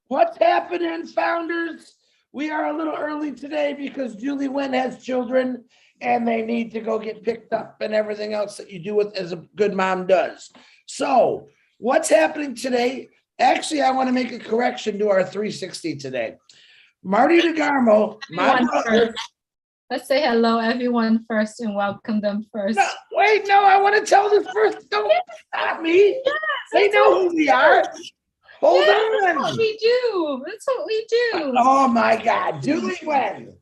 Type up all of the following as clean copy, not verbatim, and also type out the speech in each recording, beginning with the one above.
What's happening, founders? We are a little early today because Julie Wynn has children and they need to go get picked up and everything else that you do with as a good mom does. So what's happening today? Actually, I want to make a correction to our 360 today. Marty DeGarmo, my brother. Let's say hello, everyone, first and welcome them first. No, wait, no, I want to tell this first. Don't stop me. Yes, they know who we are. Hold on. That's what we do. That's what we do. Oh my God, Julie Wynn.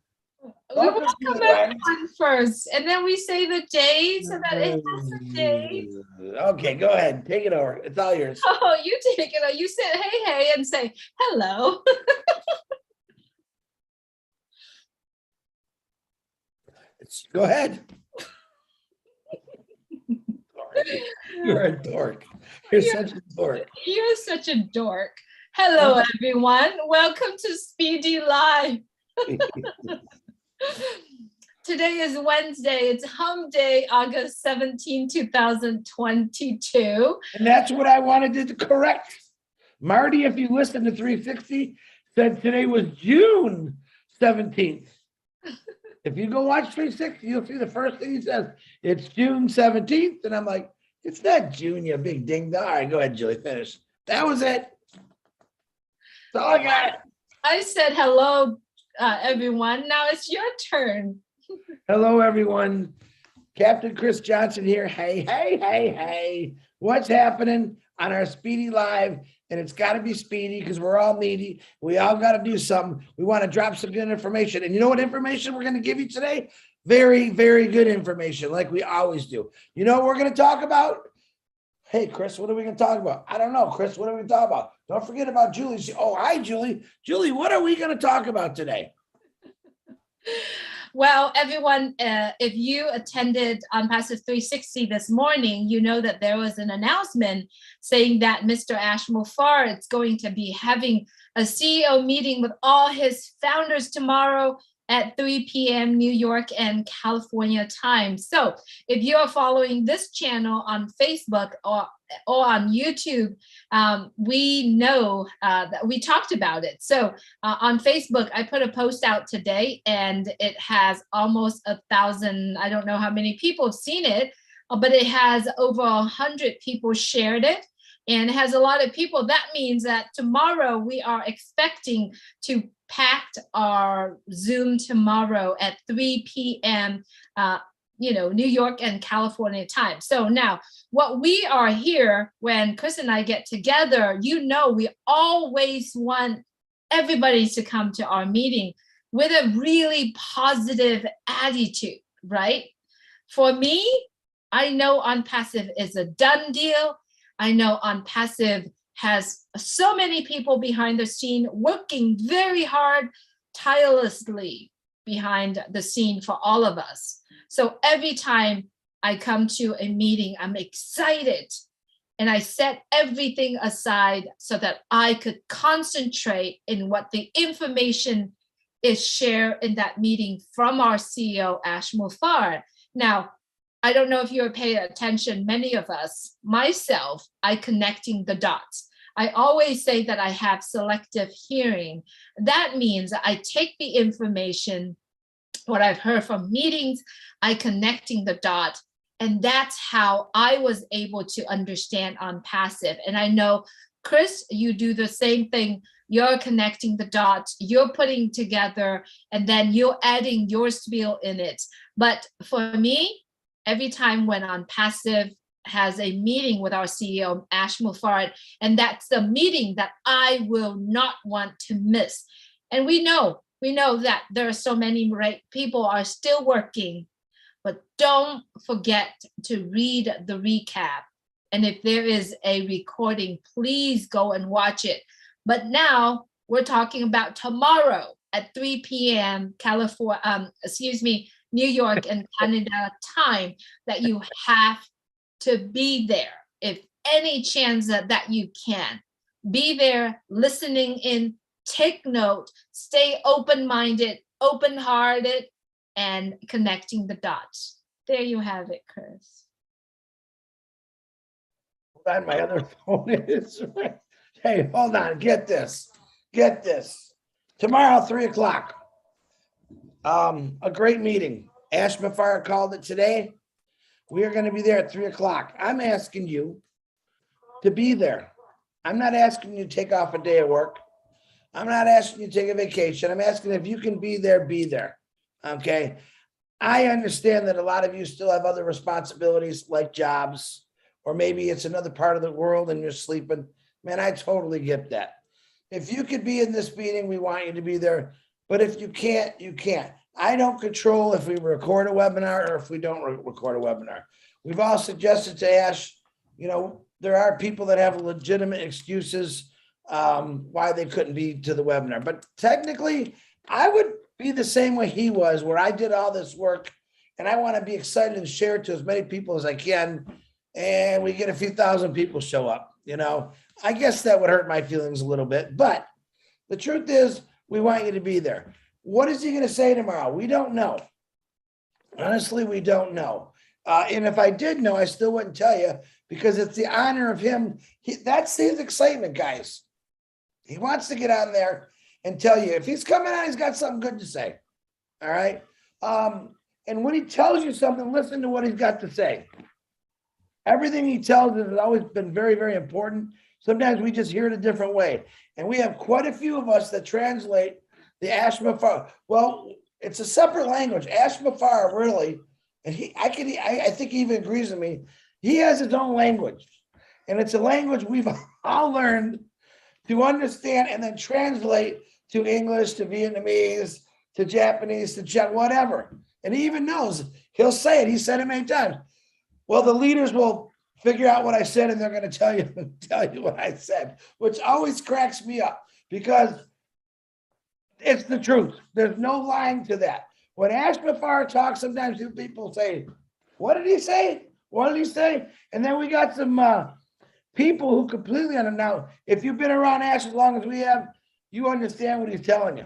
We welcome everyone first, and then we say the day so that it has a day. Okay, go ahead. Take it over. It's all yours. Oh, you take it. You say hey, and say hello. Go ahead. You're a dork. You're such a dork. You're such a dork. Hello, everyone. Welcome to Speedy Live. Today is Wednesday. It's Hump Day, August 17, 2022. And that's what I wanted to correct. Marty, if you listen to 360, said today was June 17th. If you go watch 360, you'll see the first thing he says. It's June 17th. And I'm like, it's not June, you big ding dong. All right, go ahead, Julie, finish. That was it. That's all I got. I said hello, everyone. Now it's your turn. Hello, everyone. Captain Chris Johnson here. Hey. What's happening on our Speedy Live? And it's got to be speedy because we're all needy. We all got to do something. We want to drop some good information. And you know what information we're going to give you today? Very, very good information, like we always do. You know what we're going to talk about? Hey, Chris, what are we going to talk about? I don't know, Chris, what are we going to talk about? Don't forget about Julie. Oh, hi, Julie. Julie, what are we going to talk about today? Well, everyone, if you attended ONPASSIVE 360 this morning, you know that there was an announcement saying that Mr. Ash Mufareh is going to be having a CEO meeting with all his founders tomorrow at 3 p.m. New York and California time. So if you are following this channel on Facebook or on YouTube, we know that we talked about it. So on Facebook, I put a post out today and it has almost 1,000, I don't know how many people have seen it, but it has over 100 people shared it. And it has a lot of people. That means that tomorrow we are expecting to pack our Zoom tomorrow at 3 p.m. New York and California time. So now what we are here when Chris and I get together, we always want everybody to come to our meeting with a really positive attitude, right? For me, I know ONPASSIVE is a done deal. I know ONPASSIVE has so many people behind the scene working very hard, tirelessly behind the scene for all of us. So every time I come to a meeting, I'm excited and I set everything aside so that I could concentrate in what the information is shared in that meeting from our CEO, Ash Mufareh. Now, I don't know if you're paying attention, many of us, myself, I connecting the dots. I always say that I have selective hearing. That means I take the information, what I've heard from meetings, I connecting the dot, and that's how I was able to understand ONPASSIVE. And I know, Chris, you do the same thing. You're connecting the dots, you're putting together, and then you're adding your spiel in it. But for me, every time when ONPASSIVE has a meeting with our CEO, Ash Mufareh, and that's the meeting that I will not want to miss. And we know that there are so many people are still working, but don't forget to read the recap. And if there is a recording, please go and watch it. But now we're talking about tomorrow at 3 p.m. New York and Canada time, that you have to be there. If any chance that you can, be there, listening in, take note, stay open-minded, open-hearted, and connecting the dots. There you have it, Chris. Hold on, my other phone is right. Hey, hold on, get this. Get this. Tomorrow, 3 o'clock. A great meeting. Ash Mafar called it today. We are going to be there at 3 o'clock. I'm asking you to be there. I'm not asking you to take off a day of work. I'm not asking you to take a vacation. I'm asking if you can be there, be there. Okay. I understand that a lot of you still have other responsibilities like jobs, or maybe it's another part of the world and you're sleeping. Man, I totally get that. If you could be in this meeting, we want you to be there. But if you can't, you can't. I don't control if we record a webinar or if we don't record a webinar. We've all suggested to Ash, there are people that have legitimate excuses why they couldn't be to the webinar. But technically, I would be the same way he was, where I did all this work and I want to be excited and share it to as many people as I can. And we get a few thousand people show up. I guess that would hurt my feelings a little bit. But the truth is, we want you to be there. What is he going to say tomorrow? We don't know. Honestly, we don't know. And if I did know, I still wouldn't tell you, because it's the honor of him. That's his excitement, guys. He wants to get on there and tell you. If he's coming on, he's got something good to say. All right. And when he tells you something, listen to what he's got to say. Everything he tells us has always been very, very important. Sometimes we just hear it a different way. And we have quite a few of us that translate the Ash Mafar. Well, it's a separate language. Ash Mafar, really, and I think he even agrees with me. He has his own language. And it's a language we've all learned to understand and then translate to English, to Vietnamese, to Japanese, to Czech, whatever. And he even knows. He'll say it. He said it many times. Well, the leaders will figure out what I said, and they're going to tell you what I said, which always cracks me up, because it's the truth. There's no lying to that. When Ash Mafar talks, sometimes people say, what did he say? What did he say? And then we got some people who completely understand. Now, if you've been around Ash as long as we have, you understand what he's telling you.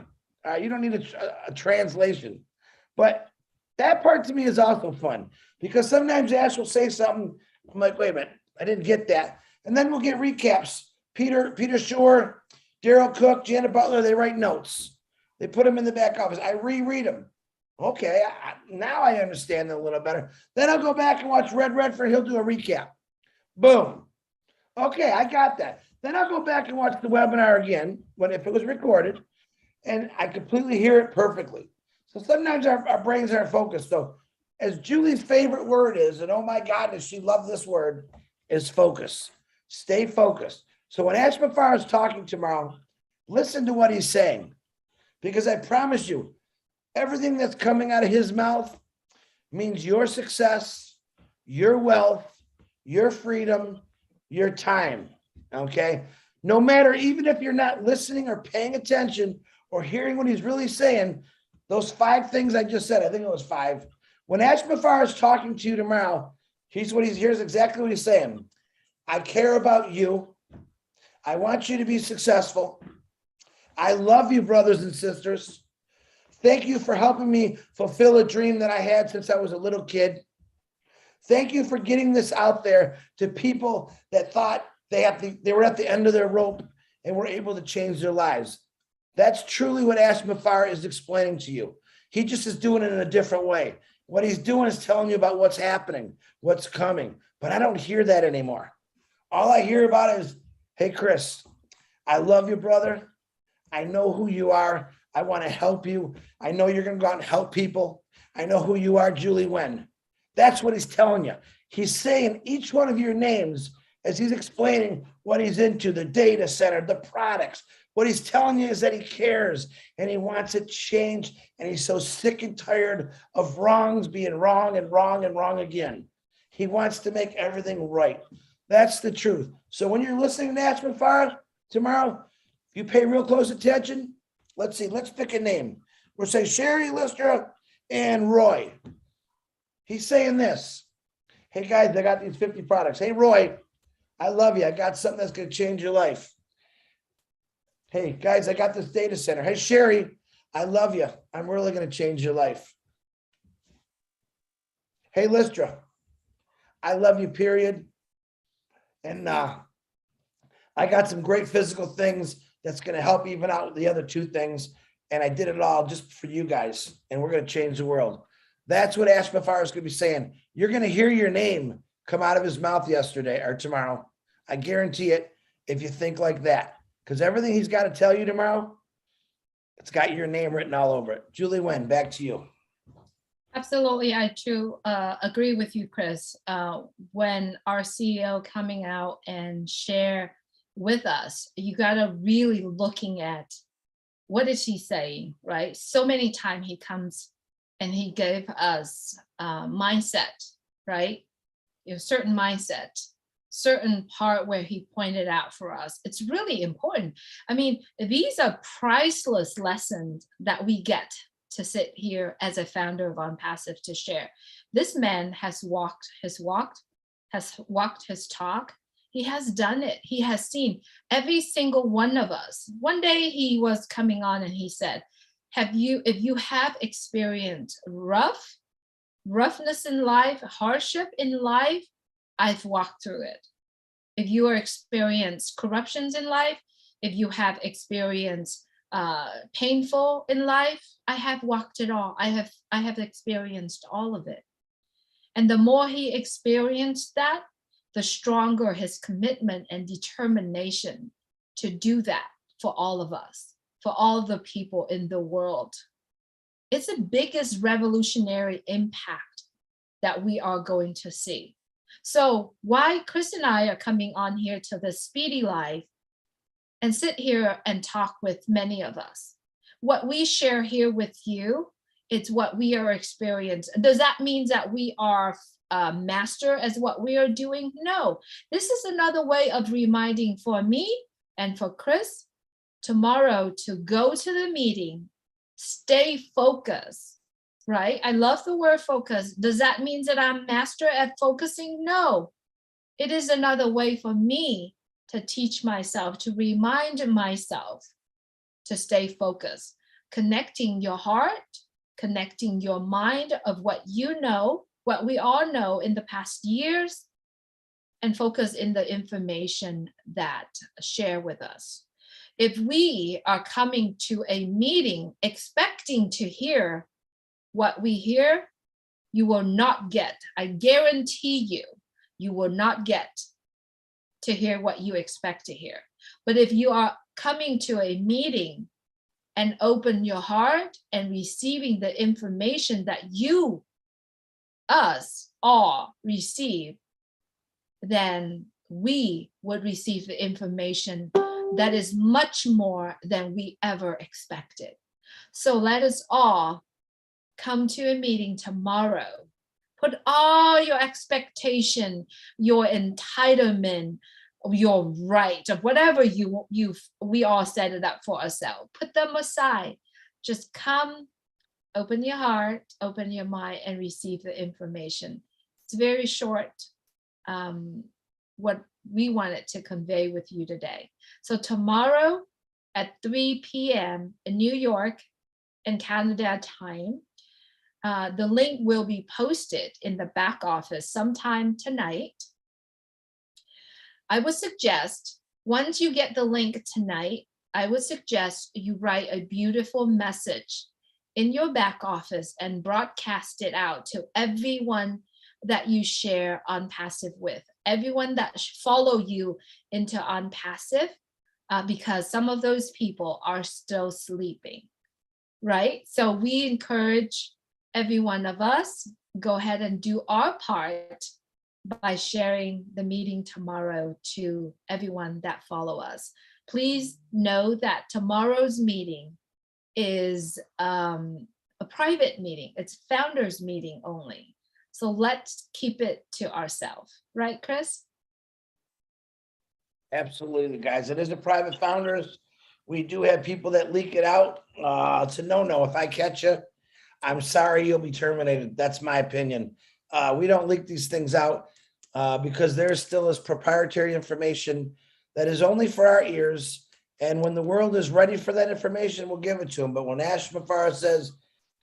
You don't need a translation. But that part to me is also fun, because sometimes Ash will say something. I'm like, wait a minute, I didn't get that. And then we'll get recaps. Peter Shore, Daryl Cook, Janet Butler, they write notes. They put them in the back office. I reread them. Okay, now I understand them a little better. Then I'll go back and watch Red Redford. He'll do a recap. Boom. Okay, I got that. Then I'll go back and watch the webinar again, if it was recorded, and I completely hear it perfectly. So sometimes our brains aren't focused. So as Julie's favorite word is, and oh my God, does she love this word, is focus. Stay focused. So when Ash Mafar is talking tomorrow, listen to what he's saying, because I promise you, everything that's coming out of his mouth means your success, your wealth, your freedom, your time. Okay. No matter, even if you're not listening or paying attention or hearing what he's really saying, those 5 things I just said, I think it was 5. When Ash Mafar is talking to you tomorrow, here's exactly what he's saying. I care about you. I want you to be successful. I love you, brothers and sisters. Thank you for helping me fulfill a dream that I had since I was a little kid. Thank you for getting this out there to people that thought they were at the end of their rope and were able to change their lives. That's truly what Ash Mafar is explaining to you. He just is doing it in a different way. What he's doing is telling you about what's happening, what's coming. But I don't hear that anymore. All I hear about is, hey, Chris, I love you, brother. I know who you are. I want to help you. I know you're going to go out and help people. I know who you are, Julie Wen. That's what he's telling you. He's saying each one of your names as he's explaining what he's into, the data center, the products. What he's telling you is that he cares and he wants it changed. And he's so sick and tired of wrongs being wrong and wrong and wrong again. He wants to make everything right. That's the truth. So when you're listening to Ash Mafar tomorrow, if you pay real close attention, let's see, let's pick a name. We'll say Sherry, Lystra, and Roy. He's saying this. Hey guys, I got these 50 products. Hey Roy, I love you. I got something that's going to change your life. Hey guys, I got this data center. Hey Sherry, I love you. I'm really going to change your life. Hey Lystra, I love you, period. And I got some great physical things that's going to help even out the other two things. And I did it all just for you guys, and we're going to change the world. That's what Ash Mafar is going to be saying. You're going to hear your name come out of his mouth yesterday or tomorrow. I guarantee it, if you think like that, because everything he's got to tell you tomorrow, it's got your name written all over it. Julie Nguyen, back to you. Absolutely, I too agree with you, Chris. When our CEO coming out and share with us, you got to really looking at what is he saying, right? So many times he comes and he gave us mindset, right? Certain mindset, certain part where he pointed out for us. It's really important. I mean, these are priceless lessons that we get to sit here as a founder of ONPASSIVE to share. This man has walked his talk. He has done it. He has seen every single one of us. One day he was coming on and he said, if you have experienced roughness in life, hardship in life, I've walked through it. If you are experienced corruptions in life, if you have experienced painful in life, I have walked it all. I have experienced all of it. And the more he experienced that, the stronger his commitment and determination to do that for all of us, for all the people in the world. It's the biggest revolutionary impact that we are going to see. So why Chris and I are coming on here to the Speedy Live and sit here and talk with many of us. What we share here with you, it's what we are experiencing. Does that mean that we are master as what we are doing? No, this is another way of reminding for me and for Chris tomorrow to go to the meeting, stay focused, right? I love the word focus. Does that mean that I'm master at focusing? No, it is another way for me to teach myself, to remind myself to stay focused, connecting your heart, connecting your mind of what you know, what we all know in the past years, and focus in the information that share with us. If we are coming to a meeting expecting to hear what we hear, you will not get, I guarantee you, you will not get to hear what you expect to hear. But if you are coming to a meeting and open your heart and receiving the information that you, us all receive, then we would receive the information that is much more than we ever expected. So let us all come to a meeting tomorrow. Put all your expectation, your entitlement, your right, of whatever we all set it up for ourselves. Put them aside. Just come, open your heart, open your mind, and receive the information. It's very short, what we wanted to convey with you today. So tomorrow at 3 p.m. in New York and Canada time, the link will be posted in the back office sometime tonight. I would suggest, once you get the link tonight, I would suggest you write a beautiful message in your back office and broadcast it out to everyone that you share ONPASSIVE with, everyone that follow you into ONPASSIVE, because some of those people are still sleeping, right? So we encourage every one of us, go ahead and do our part by sharing the meeting tomorrow to everyone that follow us. Please know that tomorrow's meeting is a private meeting. It's founders meeting only. So let's keep it to ourselves, right, Chris? Absolutely, guys. It is a private founders. We do have people that leak it out. It's a no-no. If I catch you, I'm sorry, you'll be terminated. That's my opinion. We don't leak these things out because there still is proprietary information that is only for our ears. And when the world is ready for that information, we'll give it to them. But when Ash Mafara says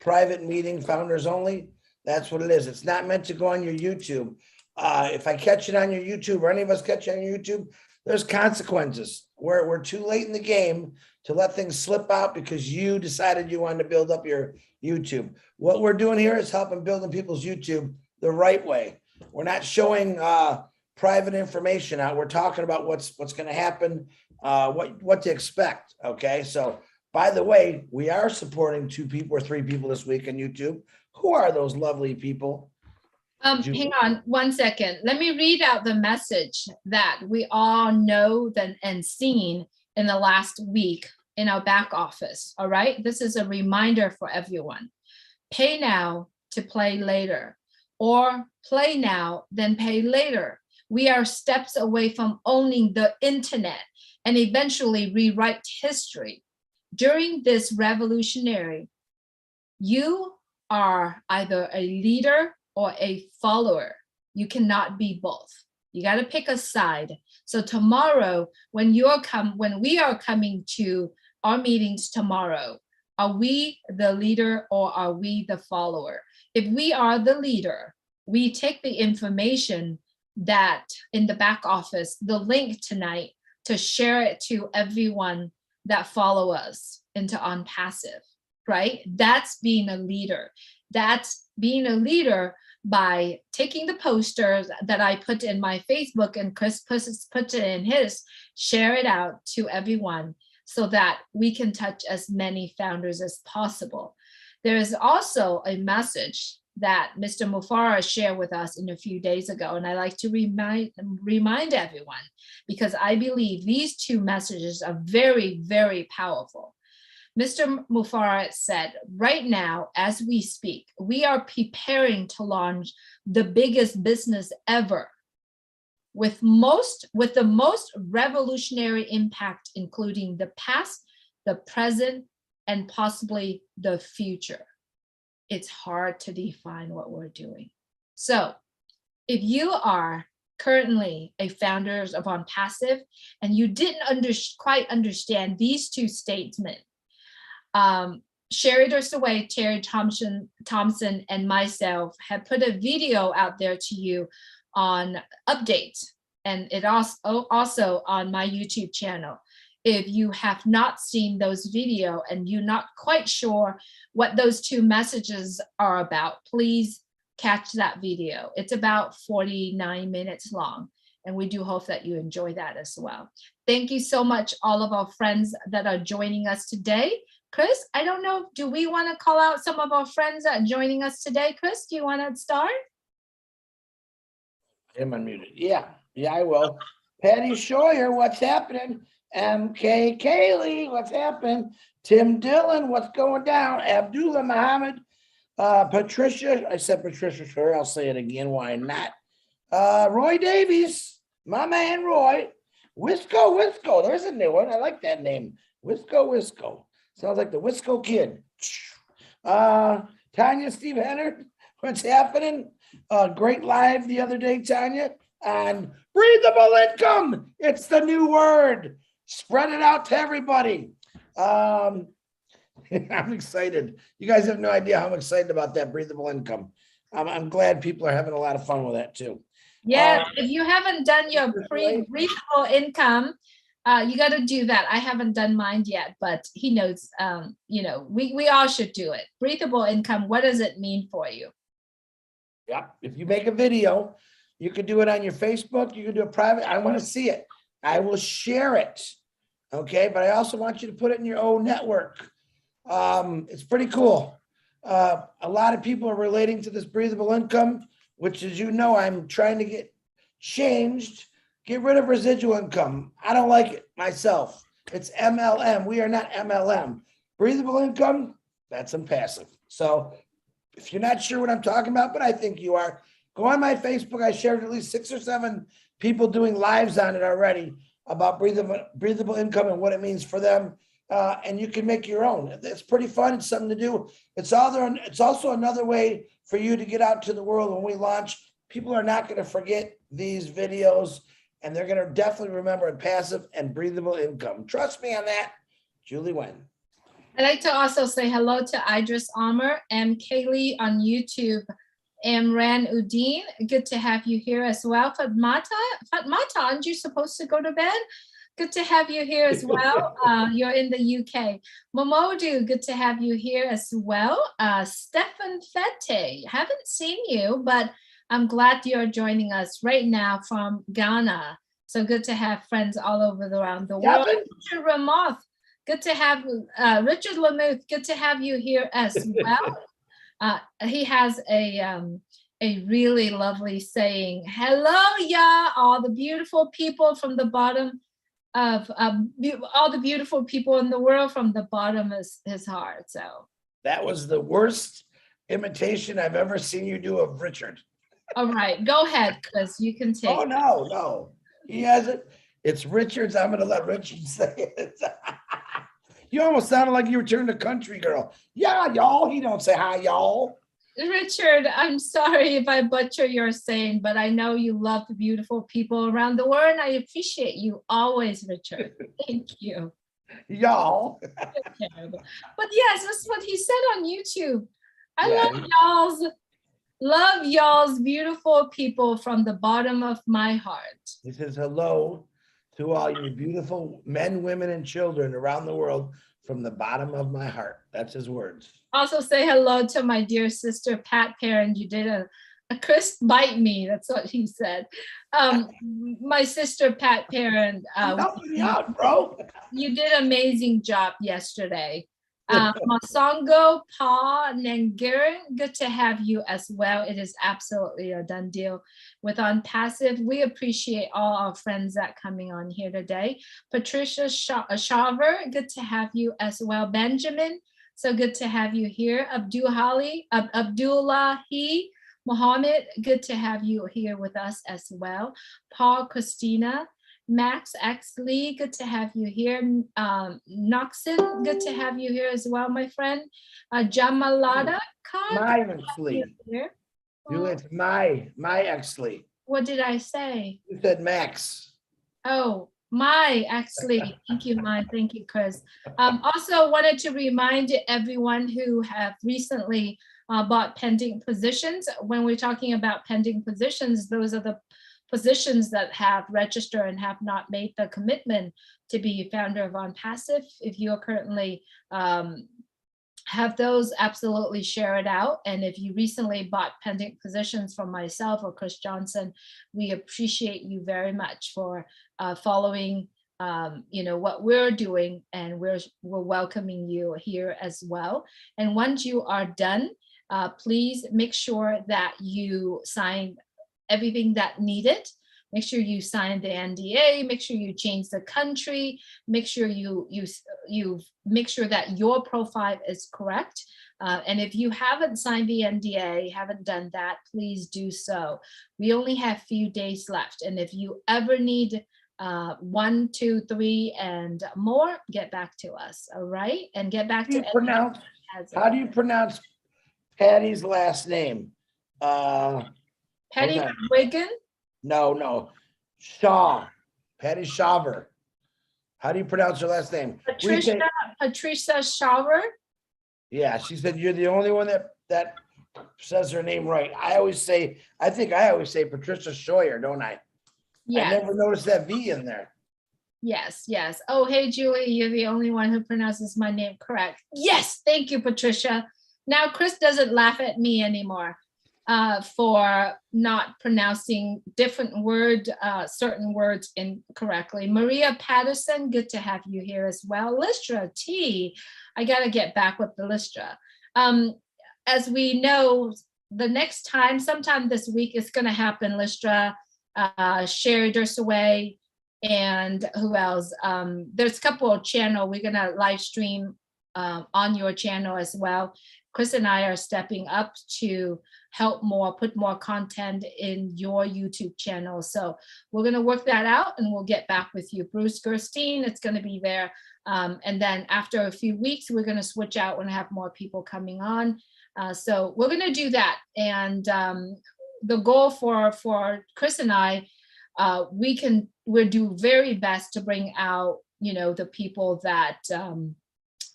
private meeting, founders only, that's what it is. It's not meant to go on your YouTube. If I catch it on your YouTube or any of us catch it on your YouTube, there's consequences. We're too late in the game to let things slip out because you decided you wanted to build up your YouTube. What we're doing here is helping building people's YouTube the right way. We're not showing private information out. We're talking about what's going to happen, what to expect. Okay, so by the way, we are supporting 2 people or 3 people this week on YouTube. Who are those lovely people? Hang on 1 second. Let me read out the message that we all know and seen in the last week in our back office. All right. This is a reminder for everyone. Pay now to play later, or play now, then pay later. We are steps away from owning the internet and eventually rewrite history. During this revolutionary, you are either a leader or a follower. You cannot be both. You got to pick a side. So tomorrow, when we are coming to our meetings tomorrow, are we the leader or are we the follower? If we are the leader, we take the information that in the back office, the link tonight, to share it to everyone that follow us into ONPASSIVE, right? That's being a leader. That's being a leader by taking the posters that I put in my Facebook and Chris puts it in his, share it out to everyone so that we can touch as many founders as possible. There is also a message that Mr. Mufara shared with us a few days ago, and I like to remind everyone, because I believe these 2 messages are very, very powerful. Mr. Mufara said, right now, as we speak, we are preparing to launch the biggest business ever with the most revolutionary impact, including the past, the present, and possibly the future. It's hard to define what we're doing. So if you are currently a founder of ONPASSIVE and you didn't quite understand these 2 statements, Sherry Durstaway, Terry Thompson, and myself have put a video out there to you on updates, and it also on my YouTube channel. If you have not seen those videos and you're not quite sure what those 2 messages are about, please catch that video. It's about 49 minutes long, and we do hope that you enjoy that as well. Thank you so much, all of our friends that are joining us today. Chris, I don't know, do we want to call out some of our friends that are joining us today? Chris, do you want to start? I'm unmuted. Yeah, I will. Patty Scheuer, what's happening? MK Kaylee, what's happening? Tim Dillon, what's going down? Abdullah Muhammad, Patricia, I said Patricia, sure, I'll say it again, why not? Roy Davies, my man Roy. Wisco, there's a new one, I like that name. Wisco. Sounds like the Wisco Kid. Tanya Steve Henner, what's happening? Great live the other day, Tanya, on breathable income. It's the new word. Spread it out to everybody. I'm excited. You guys have no idea how I'm excited about that breathable income. I'm glad people are having a lot of fun with that too. Yeah, if you haven't done your breathable income, you got to do that. I haven't done mine yet, but he knows, we all should do it. Breathable income, what does it mean for you? Yeah, if you make a video, you could do it on your Facebook, you can do a private, I want to see it. I will share it. Okay, but I also want you to put it in your own network. It's pretty cool. A lot of people are relating to this breathable income, which, as you know, I'm trying to get changed. Get rid of residual income. I don't like it myself. It's MLM. We are not MLM. Breathable income, that's passive. So if you're not sure what I'm talking about, but I think you are, go on my Facebook. I shared at least 6 or 7 people doing lives on it already about breathable income and what it means for them. And you can make your own. It's pretty fun. It's something to do. It's also another way for you to get out to the world when we launch. People are not going to forget these videos, and they're going to definitely remember passive and breathable income. Trust me on that. Julie Wen. I'd like to also say hello to Idris Armour and Kaylee on YouTube Amran Udin, good to have you here as well. Fatmata, aren't you supposed to go to bed? Good to have you here as well. You're in the UK. Momodu, good to have you here as well. Stefan Fete, haven't seen you, but I'm glad you're joining us right now from Ghana. So good to have friends all over around the world. Richard Ramoth, good to have Richard Lamuth, good to have you here as well. He has a really lovely saying. Hello, yeah, all the beautiful people from the bottom of all the beautiful people in the world from the bottom of his heart. So that was the worst imitation I've ever seen you do of Richard. All right, go ahead, Chris. You can take. Oh no, he hasn't. It's Richard's. I'm gonna let Richard say it. You almost sounded like you were turning a country girl. Yeah, y'all. He don't say hi, y'all. Richard, I'm sorry if I butcher your saying, but I know you love the beautiful people around the world, and I appreciate you always, Richard. Thank you. Y'all. But yes, that's what he said on YouTube. Love y'all's beautiful people from the bottom of my heart. He says hello to all you beautiful men, women, and children around the world from the bottom of my heart. That's his words. Also say hello to my dear sister, Pat Perrin. You did a Chris bite me. That's what he said. My sister, Pat Perrin. Bro. You did an amazing job yesterday. Masongo, Pa, Nangiran, good to have you as well. It is absolutely a done deal with ONPASSIVE. We appreciate all our friends that coming on here today. Patricia Shaver, good to have you as well. Benjamin, so good to have you here. Abdullahi Mohammed, good to have you here with us as well. Paul, Christina, Max Exley, good to have you here. Noxon, good to have you here as well, my friend. Jamalada Khan. My Exley. It's my Exley. What did I say? You said Max. Oh, my Exley. Thank you, thank you, Chris. Also wanted to remind everyone who have recently bought pending positions. When we're talking about pending positions, those are the positions that have registered and have not made the commitment to be founder of ONPASSIVE. If you are currently have those, absolutely share it out. And if you recently bought pending positions from myself or Chris Johnson, we appreciate you very much for following what we're doing, and we're welcoming you here as well. And once you are done, please make sure that you sign everything that needed. Make sure you sign the NDA, make sure you change the country, make sure you make sure that your profile is correct. And if you haven't signed the NDA, haven't done that, please do so. We only have a few days left. And if you ever need 1, 2, 3, and more, get back to us. All right. And get back to how do you pronounce Patty's last name? Patty Wiggin? No. Shaw. Patty Shaver. How do you pronounce her last name? Patricia Shaver? Yeah, she said you're the only one that says her name right. I think I always say Patricia Scheuer, don't I? Yes. I never noticed that V in there. Yes. Oh, hey, Julie, you're the only one who pronounces my name correct. Yes, thank you, Patricia. Now Chris doesn't laugh at me anymore for not pronouncing certain words incorrectly. Maria Patterson, good to have you here as well. Lystra T, I got to get back with the Lystra. As we know, the next time, sometime this week, it's going to happen, Lystra, Sherry Dursaway, and who else? There's a couple of channels we're going to live stream on your channel as well. Chris and I are stepping up to help put more content in your YouTube channel. So we're going to work that out, and we'll get back with you. Bruce Gerstein, it's going to be there. And then after a few weeks, we're going to switch out and have more people coming on. So we're going to do that. And the goal for Chris and I, we'll do very best to bring out, the people that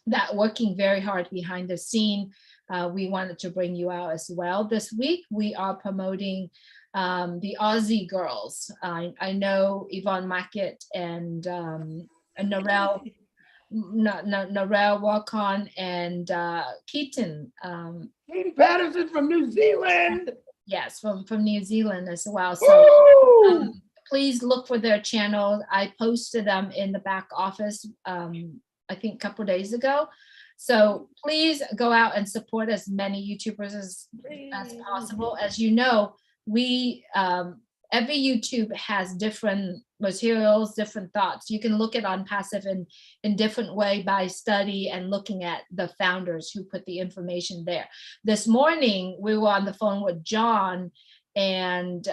that working very hard behind the scene. We wanted to bring you out as well. This week, we are promoting the Aussie girls. I know Yvonne Mackett and Narelle Walcon and Keaton. Katie Patterson from New Zealand. Yes, from New Zealand as well. So please look for their channel. I posted them in the back office, I think a couple days ago. So please go out and support as many YouTubers as possible. As you know, we every YouTube has different materials, different thoughts. You can look at ONPASSIVE in different way by study and looking at the founders who put the information there. This morning, we were on the phone with John, and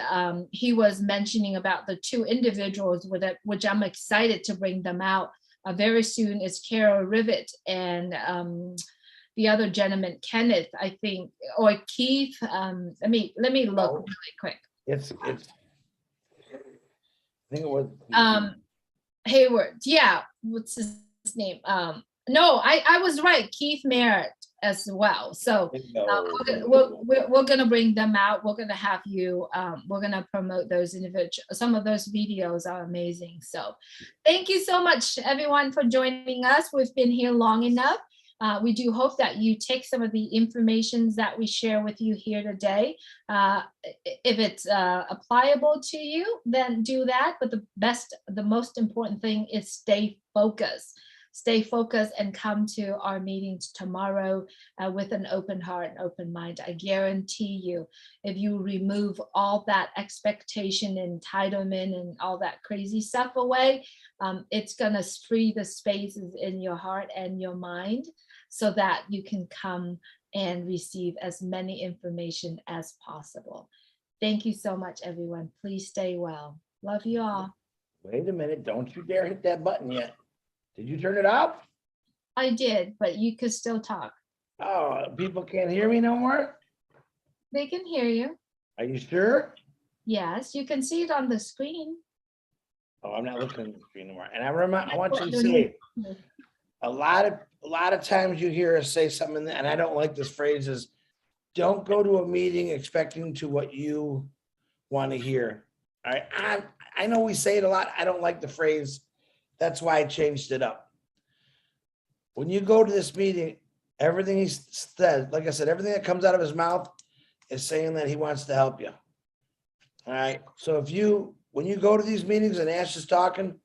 he was mentioning about the two individuals with it, which I'm excited to bring them out. Very soon is Carol Rivet and the other gentleman, Kenneth, I think, or Keith. Let me look really quick. It's I think it was Hayward. Yeah, what's his name? No, I was right. Keith Merritt as well. So we're gonna bring them out. We're gonna have you. We're gonna promote those individuals. Some of those videos are amazing. So thank you so much, everyone, for joining us. We've been here long enough. We do hope that you take some of the information that we share with you here today. If it's applicable to you, then do that. But the most important thing is stay focused. Stay focused and come to our meetings tomorrow with an open heart and open mind. I guarantee you, if you remove all that expectation, entitlement, and all that crazy stuff away, it's gonna free the spaces in your heart and your mind so that you can come and receive as many information as possible. Thank you so much, everyone. Please stay well. Love you all. Wait a minute, don't you dare hit that button yet. Did you turn it off? I did, but you could still talk. Oh, people can't hear me no more? They can hear you. Are you sure? Yes, you can see it on the screen. Oh, I'm not looking at the screen anymore. And I want you to say, a lot of times you hear us say something, and I don't like this phrase, is don't go to a meeting expecting to what you want to hear. All right, I know we say it a lot. I don't like the phrase. That's why I changed it up. When you go to this meeting, everything he said, like I said, everything that comes out of his mouth is saying that he wants to help you. All right. So when you go to these meetings and Ash is talking,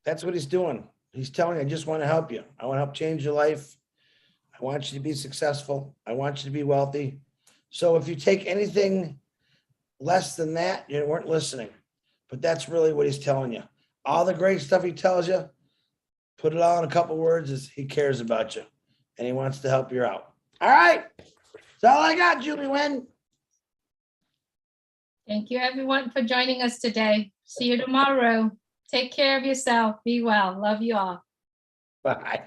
that's what he's doing. He's telling you, I just want to help you. I want to help change your life. I want you to be successful. I want you to be wealthy. So if you take anything less than that, you weren't listening. But that's really what he's telling you. All the great stuff he tells you, put it all in a couple words, is he cares about you and he wants to help you out. All right. That's all I got, Julie Wynn. Thank you, everyone, for joining us today. See you tomorrow. Take care of yourself. Be well. Love you all. Bye.